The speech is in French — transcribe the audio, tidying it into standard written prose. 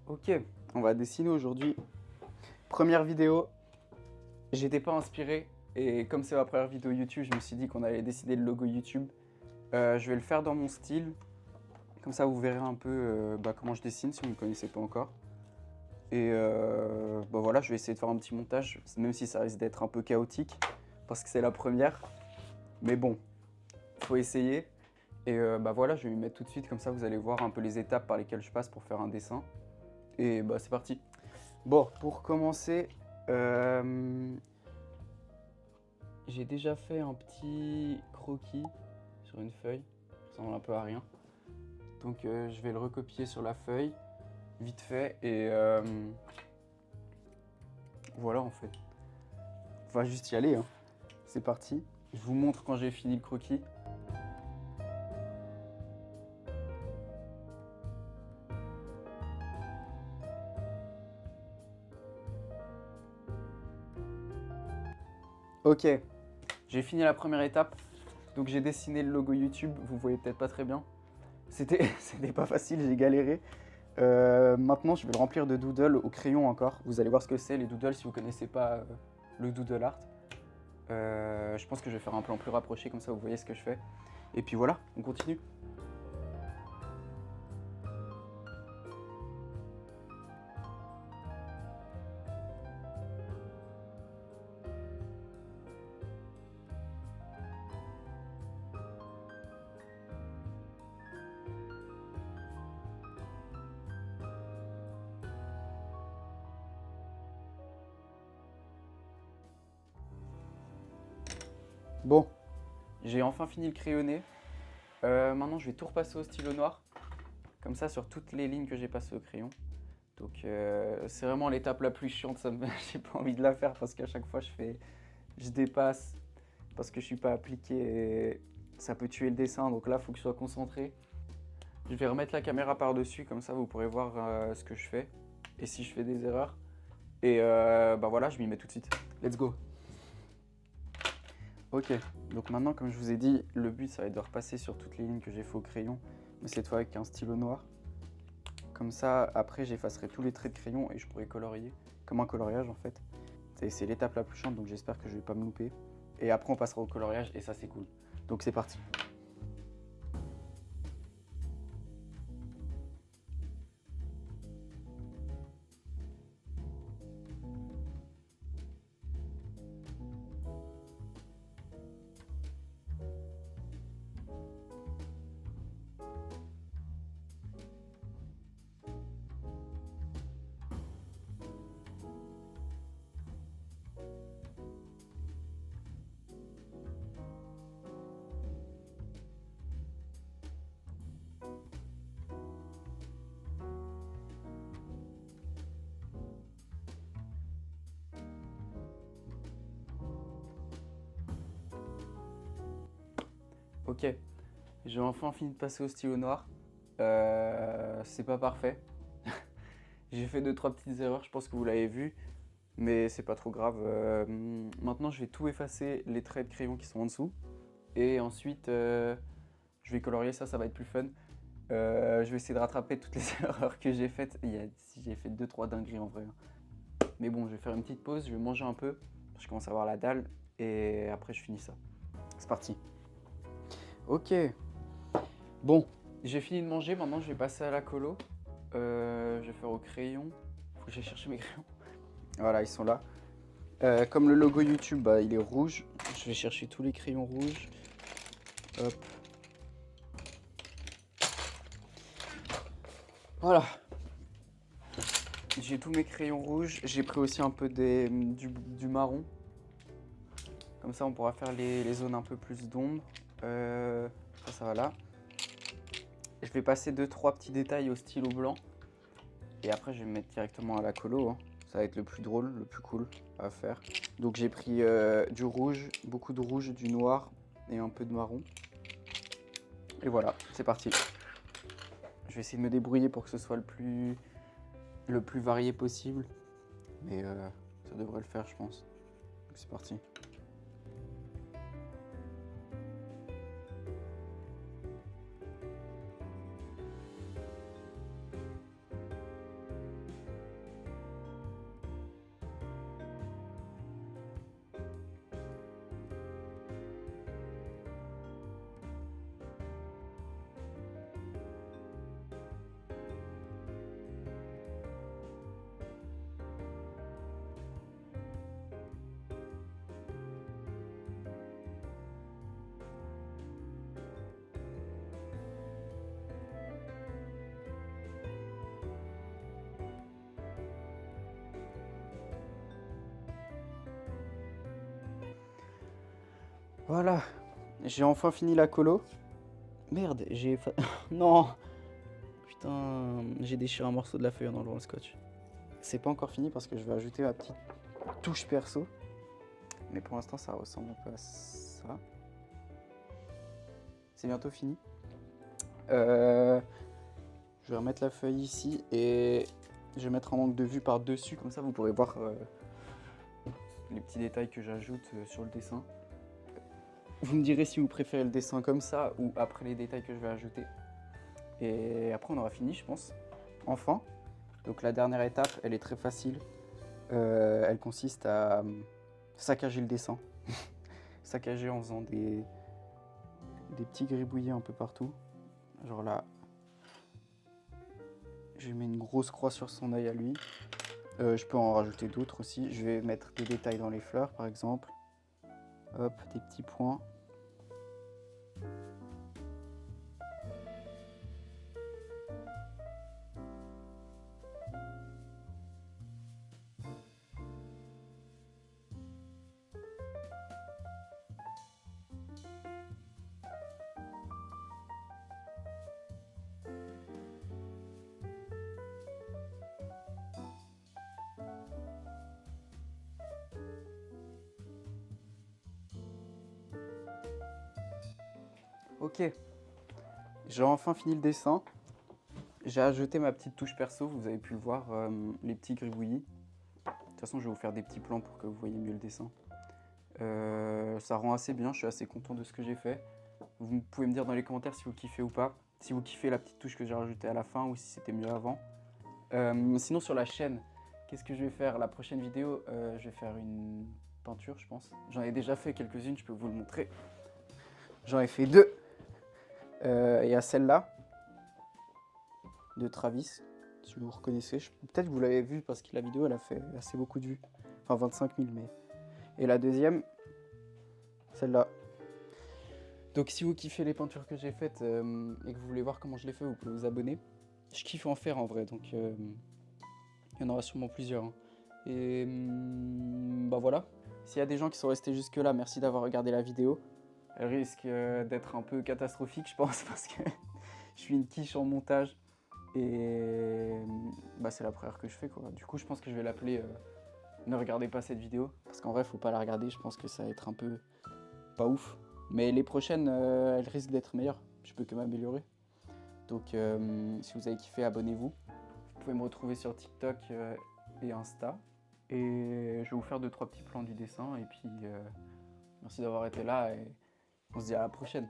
Ok, on va dessiner aujourd'hui. Première vidéo, j'étais pas inspiré et comme c'est ma première vidéo YouTube, je me suis dit qu'on allait dessiner le logo YouTube. Je vais le faire dans mon style, comme ça vous verrez un peu comment je dessine si vous ne me connaissez pas encore. Et voilà, je vais essayer de faire un petit montage, même si ça risque d'être un peu chaotique, parce que c'est la première. Mais bon, faut essayer. Et voilà, je vais m'y mettre tout de suite, comme ça vous allez voir un peu les étapes par lesquelles je passe pour faire un dessin. Et c'est parti. Bon, pour commencer, j'ai déjà fait un petit croquis sur une feuille, ça ressemble un peu à rien. Donc je vais le recopier sur la feuille, vite fait, et voilà en fait. On va juste y aller, hein. C'est parti. Je vous montre quand j'ai fini le croquis. Ok, j'ai fini la première étape. Donc j'ai dessiné le logo YouTube, vous voyez peut-être pas très bien. C'était pas facile, j'ai galéré. Maintenant, je vais le remplir de doodle au crayon encore. Vous allez voir ce que c'est les doodles si vous connaissez pas le doodle art. Je pense que je vais faire un plan plus rapproché, comme ça vous voyez ce que je fais. Et puis voilà, on continue. Bon, j'ai enfin fini le crayonné. Maintenant, je vais tout repasser au stylo noir. Comme ça, sur toutes les lignes que j'ai passées au crayon. Donc, c'est vraiment l'étape la plus chiante. J'ai pas envie de la faire parce qu'à chaque fois, je dépasse parce que je suis pas appliqué et ça peut tuer le dessin. Donc là, il faut que je sois concentré. Je vais remettre la caméra par-dessus, comme ça, vous pourrez voir ce que je fais et si je fais des erreurs. Et voilà, je m'y mets tout de suite. Let's go! Ok, donc maintenant, comme je vous ai dit, le but, ça va être de repasser sur toutes les lignes que j'ai fait au crayon, mais cette fois avec un stylo noir. Comme ça, après, j'effacerai tous les traits de crayon et je pourrai colorier, comme un coloriage en fait. C'est l'étape la plus chiante, donc j'espère que je vais pas me louper. Et après, on passera au coloriage et ça, c'est cool. Donc c'est parti. Ok, j'ai enfin fini de passer au stylo noir. C'est pas parfait. J'ai fait 2-3 petites erreurs, je pense que vous l'avez vu, mais c'est pas trop grave. Maintenant, je vais tout effacer, les traits de crayon qui sont en dessous. Et ensuite, je vais colorier ça, ça va être plus fun. Je vais essayer de rattraper toutes les erreurs que j'ai faites. Si j'ai fait 2-3 dingueries en vrai. Mais bon, je vais faire une petite pause, je vais manger un peu. Je commence à avoir la dalle et après je finis ça. C'est parti. Ok. Bon, j'ai fini de manger, maintenant je vais passer à la colo. Je vais faire au crayon. Faut que j'aille chercher mes crayons. Voilà, ils sont là. Comme le logo YouTube, il est rouge. Je vais chercher tous les crayons rouges. Hop. Voilà. J'ai tous mes crayons rouges. J'ai pris aussi un peu du marron. Comme ça, on pourra faire les zones un peu plus d'ombre. Ça va là. Je vais passer 2-3 petits détails au stylo blanc. Et après, je vais me mettre directement à la colo, hein. Ça va être le plus drôle, le plus cool à faire. Donc j'ai pris du rouge, beaucoup de rouge, du noir et un peu de marron. Et voilà, c'est parti. Je vais essayer de me débrouiller pour que ce soit le plus varié possible. Mais ça devrait le faire, je pense. Donc c'est parti. Voilà, j'ai enfin fini la colo. Merde, non. Putain, j'ai déchiré un morceau de la feuille en enlevant le scotch. C'est pas encore fini parce que je vais ajouter ma petite touche perso. Mais pour l'instant, ça ressemble un peu à ça. C'est bientôt fini. Je vais remettre la feuille ici et je vais mettre un angle de vue par-dessus. Comme ça, vous pourrez voir les petits détails que j'ajoute sur le dessin. Vous me direz si vous préférez le dessin comme ça ou après les détails que je vais ajouter. Et après, on aura fini, je pense. Enfin. Donc la dernière étape, elle est très facile. Elle consiste à saccager le dessin. Saccager en faisant des petits gribouillis un peu partout. Genre là, je mets une grosse croix sur son œil à lui. Je peux en rajouter d'autres aussi. Je vais mettre des détails dans les fleurs, par exemple. Hop, des petits points. Ok, j'ai enfin fini le dessin. J'ai ajouté ma petite touche perso, vous avez pu le voir, les petits gribouillis. De toute façon, je vais vous faire des petits plans pour que vous voyez mieux le dessin. Ça rend assez bien, je suis assez content de ce que j'ai fait. Vous pouvez me dire dans les commentaires si vous kiffez ou pas. Si vous kiffez la petite touche que j'ai rajoutée à la fin ou si c'était mieux avant. Sinon sur la chaîne, qu'est-ce que je vais faire? La prochaine vidéo, je vais faire une peinture, je pense. J'en ai déjà fait quelques-unes, je peux vous le montrer. J'en ai fait 2. Il y a celle-là, de Travis, si vous reconnaissez. Peut-être que vous l'avez vu parce que la vidéo, elle a fait assez beaucoup de vues. Enfin 25 000, mais... Et la deuxième, celle-là. Donc si vous kiffez les peintures que j'ai faites et que vous voulez voir comment je les fais, vous pouvez vous abonner. Je kiffe en faire en vrai, donc il y en aura sûrement plusieurs. Hein. Et bah voilà. S'il y a des gens qui sont restés jusque là, merci d'avoir regardé la vidéo. Elle risque d'être un peu catastrophique, je pense, parce que je suis une quiche en montage. Et bah, c'est la première que je fais, quoi. Du coup, je pense que je vais l'appeler Ne regardez pas cette vidéo. Parce qu'en vrai, faut pas la regarder. Je pense que ça va être un peu pas ouf. Mais les prochaines, elles risquent d'être meilleures. Je peux que m'améliorer. Donc, si vous avez kiffé, abonnez-vous. Vous pouvez me retrouver sur TikTok et Insta. Et je vais vous faire 2-3 petits plans du dessin. Et puis, merci d'avoir été là. Et on se dit à la prochaine.